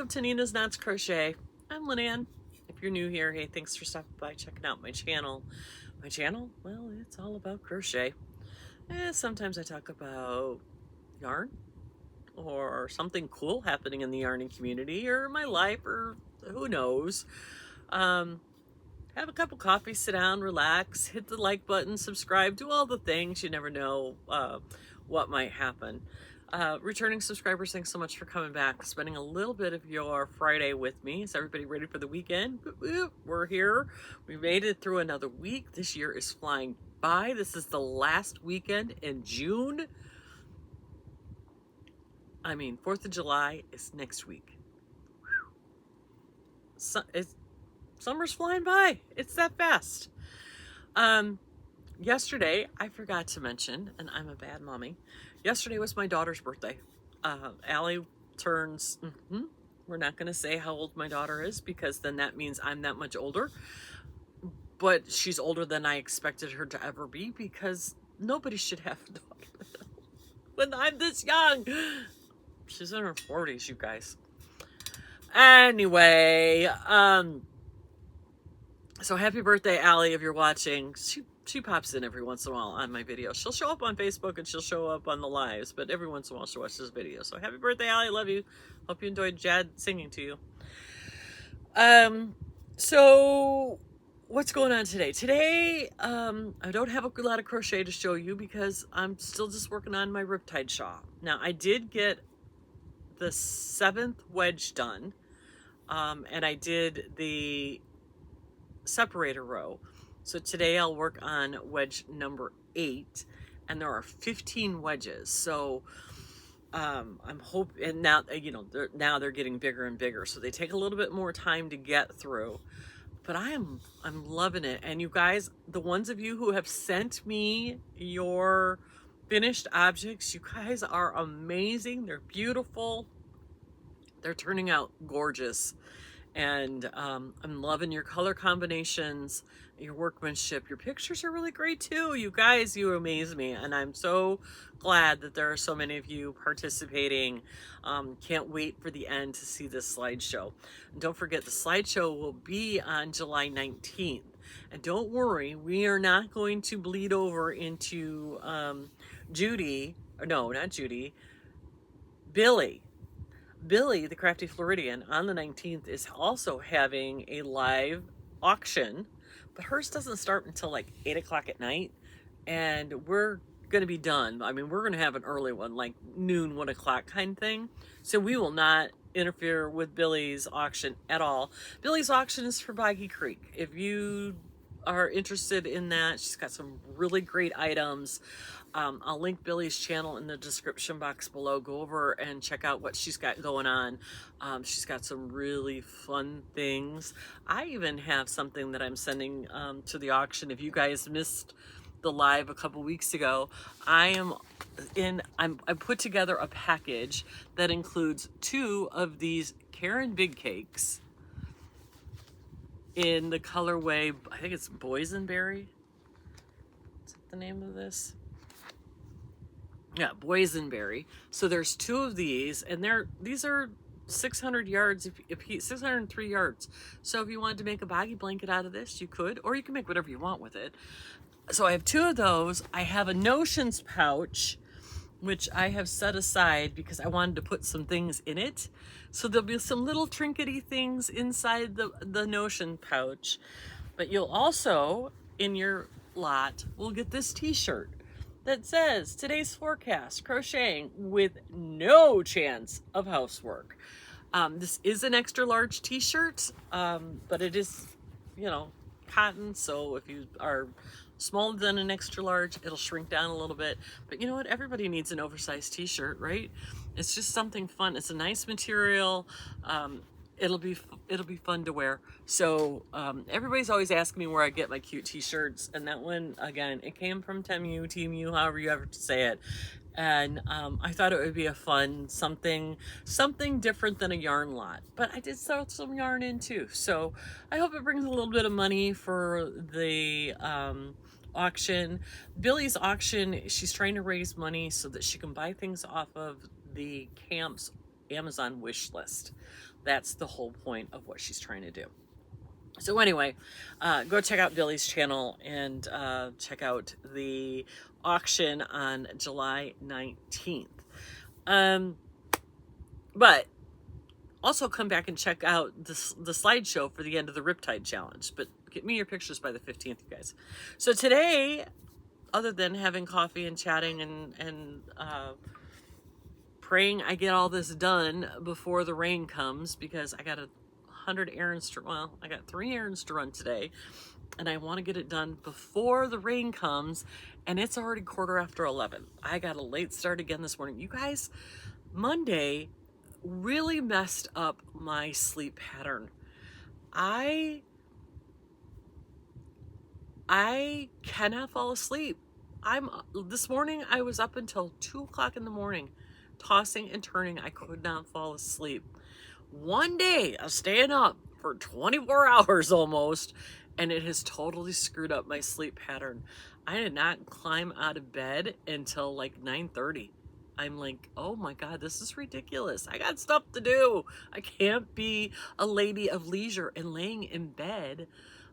welcome to Nina's Knots Crochet. I'm Lynanne. If you're new here, hey, thanks for stopping by, checking out my channel. My channel? Well, it's all about crochet. Sometimes I talk about yarn or something cool happening in the yarning community or my life or who knows. Have a cup of coffee, sit down, relax, hit the like button, subscribe, do all the things. You never know what might happen. Returning subscribers, thanks so much for coming back, spending a little bit of your Friday with me. Is everybody ready for the weekend? We're here. We made it through another week. This year is flying by. This is the last weekend in June. I mean, 4th of July is next week. Summer's flying by. It's that fast. Yesterday, I forgot to mention, and I'm a bad mommy, yesterday was my daughter's birthday. Allie turns, we're not going to say how old my daughter is because then that means I'm that much older. But she's older than I expected her to ever be because nobody should have a daughter when I'm this young. She's in her 40s, you guys. Anyway, so happy birthday, Allie, if you're watching. She pops in every once in a while on my videos. She'll show up on Facebook and she'll show up on the lives, but every once in a while she'll watch this video. So happy birthday, Allie. Love you. Hope you enjoyed Jad singing to you. So what's going on today? Today, I don't have a lot of crochet to show you because I'm still just working on my Riptide shawl. Now, I did get the 7th wedge done, and I did the separator row. So today I'll work on wedge number 8, and there are 15 wedges. So I'm hoping, and now now they're getting bigger and bigger, so they take a little bit more time to get through. But I'm loving it. And you guys, the ones of you who have sent me your finished objects, you guys are amazing. They're beautiful. They're turning out gorgeous. And I'm loving your color combinations, your workmanship. Your pictures are really great too. You guys, you amaze me. And I'm so glad that there are so many of you participating. Can't wait for the end to see this slideshow. And don't forget, the slideshow will be on July 19th. And don't worry, we are not going to bleed over into Judy, or no, not Judy, Billy, the Crafty Floridian, on the 19th is also having a live auction, but hers doesn't start until like 8 o'clock at night, and we're going to be done. I mean, we're going to have an early one, like noon, 1 o'clock kind of thing, so we will not interfere with Billy's auction at all. Billy's auction is for Boggy Creek. If you are interested in that, she's got some really great items. I'll link Billy's channel in the description box below. Go over and check out what she's got going on. She's got some really fun things. I even have something that I'm sending to the auction. If you guys missed the live a couple weeks ago, I put together a package that includes 2 of these Karen Big Cakes in the colorway, I think it's Boysenberry. Is that the name of this? Yeah, Boysenberry. So there's 2 of these, and these are 600 yards, 603 yards. So if you wanted to make a baggy blanket out of this, you could, or you can make whatever you want with it. So I have 2 of those. I have a Notions pouch, which I have set aside because I wanted to put some things in it. So there'll be some little trinkety things inside the Notion pouch. But you'll also, in your lot, will get this t-shirt that says, today's forecast, crocheting with no chance of housework. This is an extra large t-shirt, but it is, cotton. So if you are smaller than an extra large, it'll shrink down a little bit. But you know what? Everybody needs an oversized t-shirt, right? It's just something fun. It's a nice material. It'll be fun to wear. So everybody's always asking me where I get my cute t-shirts, and that one, again, it came from Temu, however you ever say it. And I thought it would be a fun something different than a yarn lot. But I did throw some yarn in too, so I hope it brings a little bit of money for the auction. Billy's auction, she's trying to raise money so that she can buy things off of the camps Amazon wish list. That's the whole point of what she's trying to do. So anyway, go check out Billy's channel and check out the auction on July 19th. But also come back and check out the slideshow for the end of the Riptide challenge. But get me your pictures by the 15th, you guys. So today, other than having coffee and chatting and praying I get all this done before the rain comes, because I got 100 errands to, well, I got 3 errands to run today, and I want to get it done before the rain comes, and it's already 11:15. I got a late start again this morning. You guys, Monday really messed up my sleep pattern. I cannot fall asleep. This morning I was up until 2 o'clock in the morning, tossing and turning. I could not fall asleep. One day I was staying up for 24 hours almost, and it has totally screwed up my sleep pattern. I did not climb out of bed until like 9:30. I'm like, oh my God, this is ridiculous. I got stuff to do. I can't be a lady of leisure and laying in bed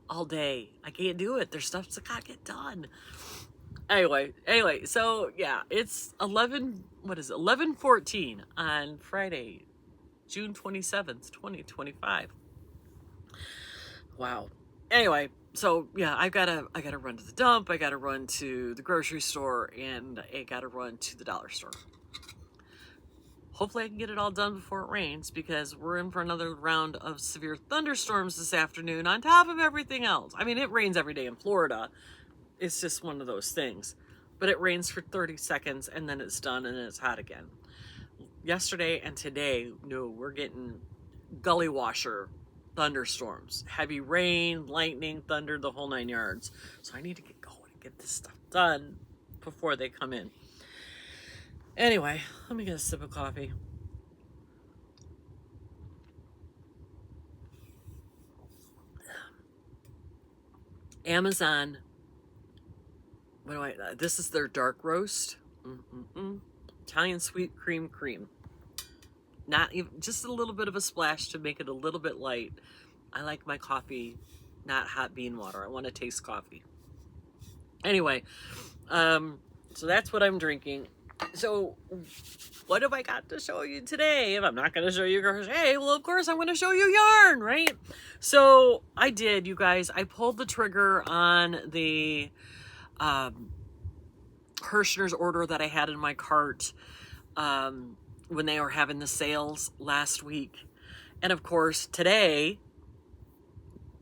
all day. I can't do it. There's stuff that gotta get done. Anyway, so yeah, it's 11:14 on Friday, June 27th, 2025. Wow. Anyway, so yeah, I gotta run to the dump, I gotta run to the grocery store, and I gotta run to the dollar store. Hopefully I can get it all done before it rains, because we're in for another round of severe thunderstorms this afternoon on top of everything else. I mean, it rains every day in Florida. It's just one of those things. But it rains for 30 seconds and then it's done and then it's hot again. Yesterday and today, no, we're getting gully washer thunderstorms. Heavy rain, lightning, thunder, the whole 9 yards. So I need to get going and get this stuff done before they come in. Anyway, let me get a sip of coffee. Amazon, this is their dark roast. Italian sweet cream. Not even, just a little bit of a splash to make it a little bit light. I like my coffee not hot bean water. I want to taste coffee. Anyway, so that's what I'm drinking. So what have I got to show you today? If I'm not going to show you crochet, well, of course I'm going to show you yarn, right? So I did, you guys. I pulled the trigger on the Hirschner's order that I had in my cart when they were having the sales last week. And of course, today,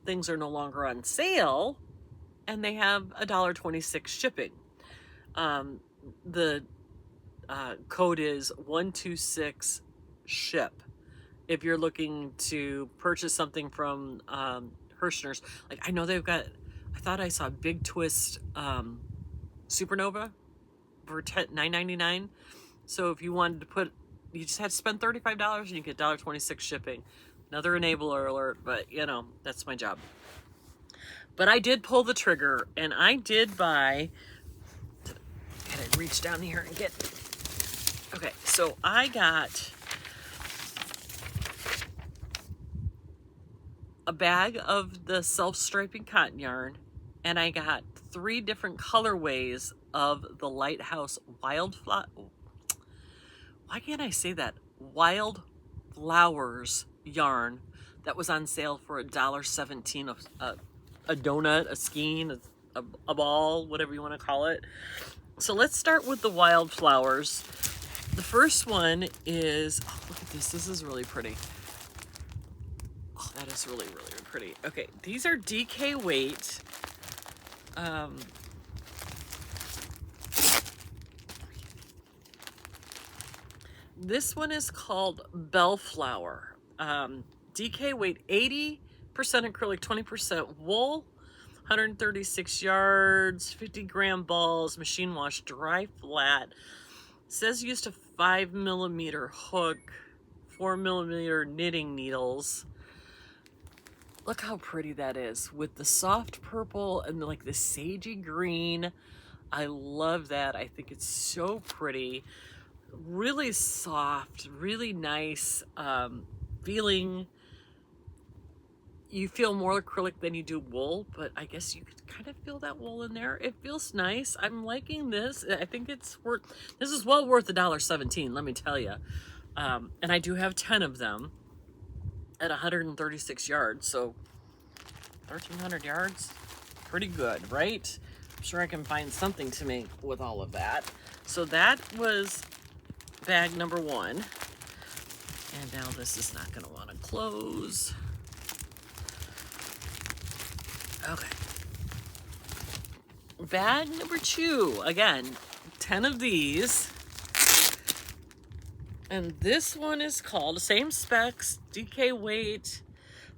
things are no longer on sale, and they have $1.26 shipping. The code is 126 ship if you're looking to purchase something from Hirschner's. Like, I know they've got, I thought I saw Big Twist Supernova for $9.99. So if you wanted to put, you just had to spend $35 and you get $1.26 shipping. Another enabler alert, but you know, that's my job. But I did pull the trigger, and I did buy, gotta reach down here and get, okay, so I got a bag of the self-striping cotton yarn, and I got 3 different colorways of the Lighthouse Wildflower, why can't I say that? Wild Flowers yarn that was on sale for $1.17 a donut, a skein, a ball, whatever you want to call it. So let's start with the Wildflowers. The first one is, oh, look at this. This is really pretty. Oh, that is really, really pretty. Okay, these are DK weight. This one is called Bellflower. DK weight 80% acrylic, 20% wool, 136 yards, 50 gram balls, machine wash, dry flat. It says used a 5mm hook, 4mm knitting needles. Look how pretty that is with the soft purple and like the sagey green. I love that. I think it's so pretty. really soft, really nice feeling. You feel more acrylic than you do wool, but I guess you could kind of feel that wool in there. It feels nice. I'm liking this. I think it's worth, this is well worth $1.17, let me tell you. And I do have 10 of them at 136 yards, so 1,300 yards, pretty good, right? I'm sure I can find something to make with all of that. So that was bag number 1. And now this is not gonna wanna close. Okay. Bag number 2, again, 10 of these. And this one is called, same specs, DK weight.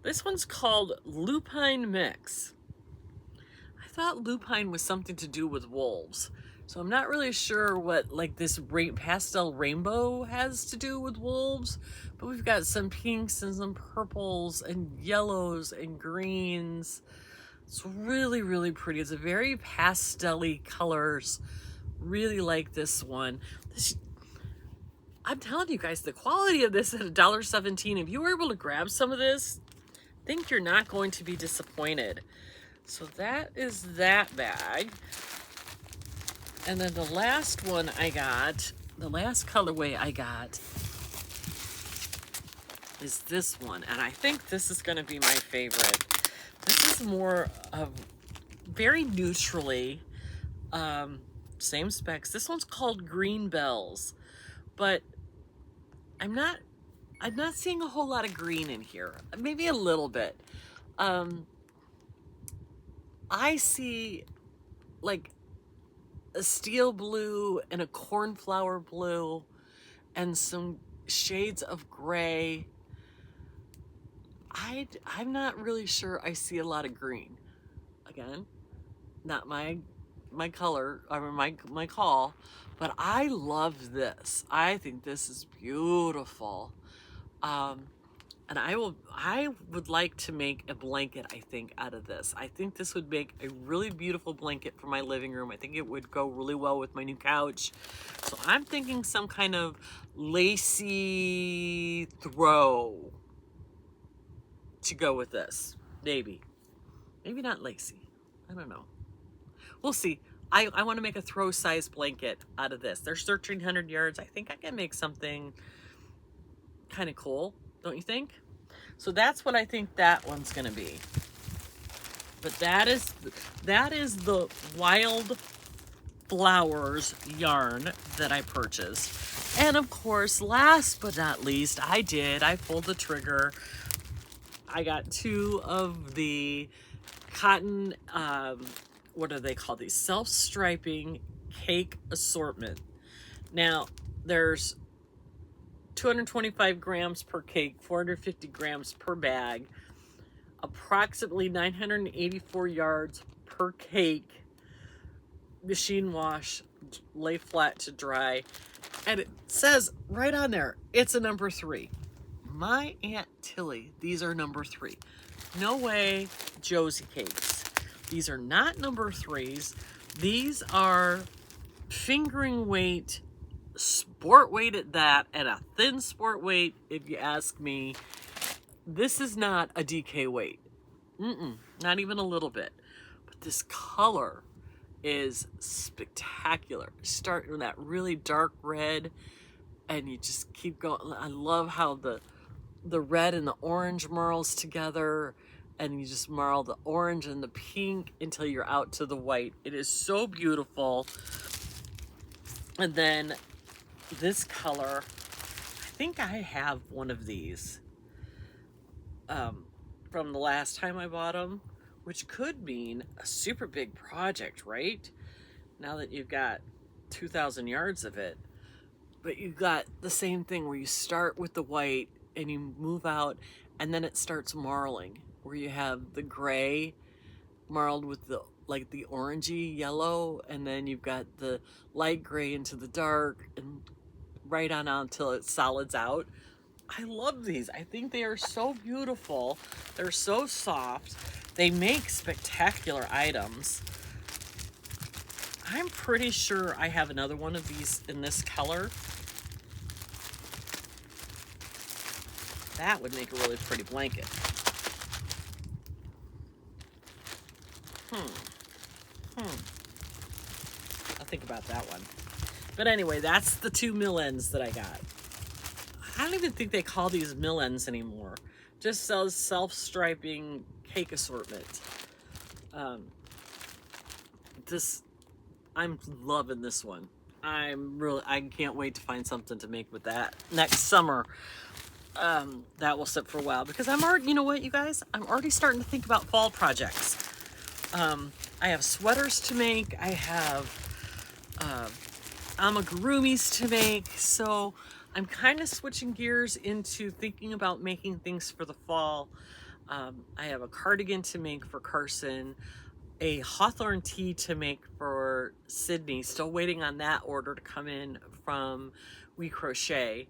This one's called Lupine Mix. I thought lupine was something to do with wolves. So I'm not really sure what like this pastel rainbow has to do with wolves, but we've got some pinks and some purples and yellows and greens. It's really, really pretty. It's a very pastel-y colors. Really like this one. I'm telling you guys, the quality of this at $1.17, if you were able to grab some of this, I think you're not going to be disappointed. So that is that bag. And then the last one I got, the last colorway I got is this one. And I think this is going to be my favorite. This is more of very neutrally, same specs. This one's called Green Bells, but I'm not seeing a whole lot of green in here. Maybe a little bit. I see like a steel blue and a cornflower blue and some shades of gray. I'm not really sure I see a lot of green. Again, not my color or my call, but I love this. I think this is beautiful. And I would like to make a blanket, I think, out of this. I think this would make a really beautiful blanket for my living room. I think it would go really well with my new couch. So I'm thinking some kind of lacy throw to go with this. Maybe not lacy. I don't know. We'll see. I want to make a throw size blanket out of this. There's 1,300 yards. I think I can make something kind of cool. Don't you think? So that's what I think that one's going to be. But that is the Wild Flowers yarn that I purchased. And of course, last but not least, I pulled the trigger. I got 2 of the cotton, what are they called? These self-striping cake assortment. Now, there's 225 grams per cake, 450 grams per bag, approximately 984 yards per cake, machine wash, lay flat to dry, and it says right on there, it's a number 3. My Aunt Tilly, these are number 3. No way, Josie cakes. These are not number 3s. These are fingering weight, sport weight at that, and a thin sport weight, if you ask me. This is not a DK weight. Not even a little bit. But this color is spectacular. Start with that really dark red, and you just keep going. I love how the red and the orange marls together, and you just marl the orange and the pink until you're out to the white. It is so beautiful. And then this color, I think I have one of these from the last time I bought them, which could mean a super big project, right? Now that you've got 2,000 yards of it. But you've got the same thing where you start with the white and you move out, and then it starts marling, where you have the gray marled with the like the orangey yellow, and then you've got the light gray into the dark, and right on out until it solids out. I love these. I think they are so beautiful. They're so soft. They make spectacular items. I'm pretty sure I have another one of these in this color. That would make a really pretty blanket. I'll think about that one. But anyway, that's the 2 mill ends that I got. I don't even think they call these mill ends anymore. Just sells self-striping cake assortment. I'm loving this one. I can't wait to find something to make with that next summer. That will sit for a while because I'm already, you know what, you guys? I'm already starting to think about fall projects. I have sweaters to make. I have amigurumis to make. So I'm kind of switching gears into thinking about making things for the fall. I have a cardigan to make for Carson, a hawthorn tee to make for Sydney, still waiting on that order to come in from We Crochet,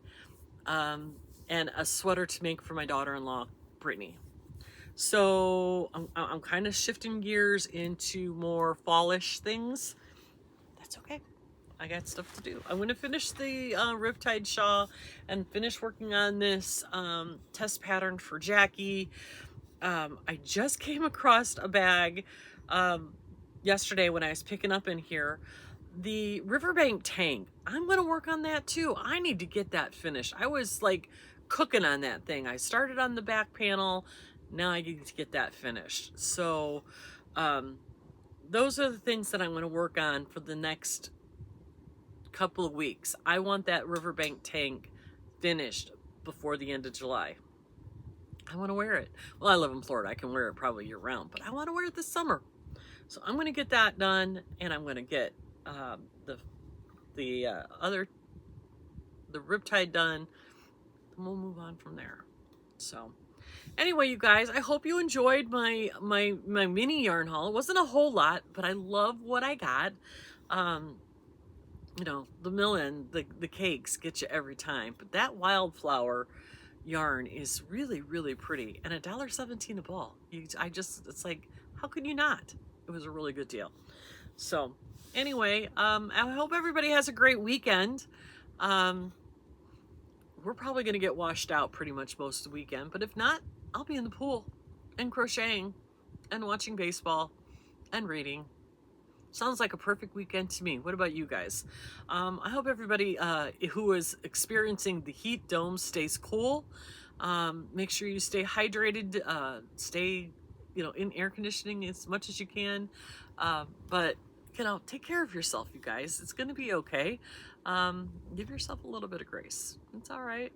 and a sweater to make for my daughter-in-law, Brittany. So I'm kind of shifting gears into more fallish things. That's okay. I got stuff to do. I'm going to finish the Riptide shawl and finish working on this test pattern for Jackie. I just came across a bag yesterday when I was picking up in here. The riverbank tank. I'm going to work on that too. I need to get that finished. I was like cooking on that thing. I started on the back panel. Now I need to get that finished. So those are the things that I'm going to work on for the next couple of weeks. I want that riverbank tank finished before the end of July. I want to wear it. Well, I live in Florida. I can wear it probably year round, but I want to wear it this summer. So I'm going to get that done, and I'm going to get the Riptide done, and we'll move on from there. So anyway, you guys, I hope you enjoyed my mini yarn haul. It wasn't a whole lot, but I love what I got. You know, the mill end, the cakes get you every time, but that wildflower yarn is really, really pretty, and $1.17 a ball. It's like, how could you not? It was a really good deal. So anyway, I hope everybody has a great weekend. We're probably going to get washed out pretty much most of the weekend, but if not, I'll be in the pool and crocheting and watching baseball and reading. Sounds like a perfect weekend to me. What about you guys? I hope everybody who is experiencing the heat dome stays cool. Make sure you stay hydrated, stay, you know, in air conditioning as much as you can. But, you know, take care of yourself, you guys. It's going to be okay. Give yourself a little bit of grace. It's all right.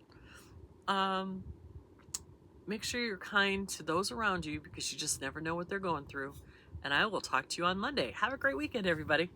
Make sure you're kind to those around you because you just never know what they're going through. And I will talk to you on Monday. Have a great weekend, everybody.